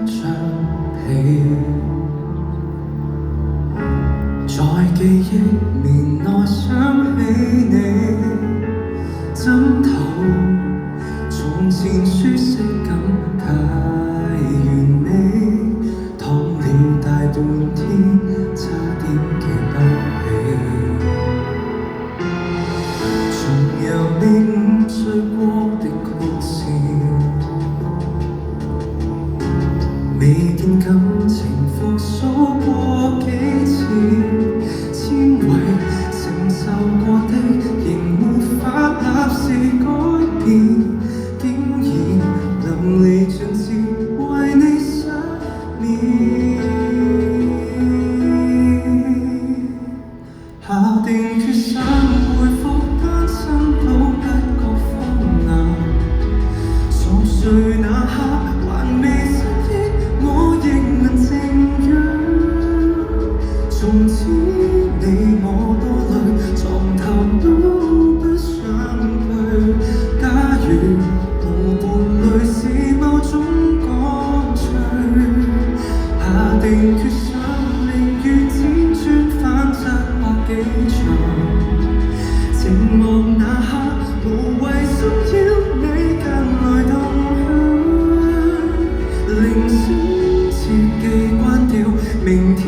張被，在記憶面內想起你，枕頭從前舒適感太完美，躺了大半天，差點記不起。重遊你午睡過的曲線，未見感情復甦過幾次，纖維承受過的仍沒法立時改變，竟然淋漓盡致為你失眠。下定決心回復單身都不覺荒涼，熟睡那刻還未失憶，我亦能靜養。從此你我多累，床頭都不想退。假如無伴侶是某種乾脆，下定決心寧願輾轉反側百幾場，寂寞那刻無謂騷擾你近來動向，鈴聲切記關掉，明天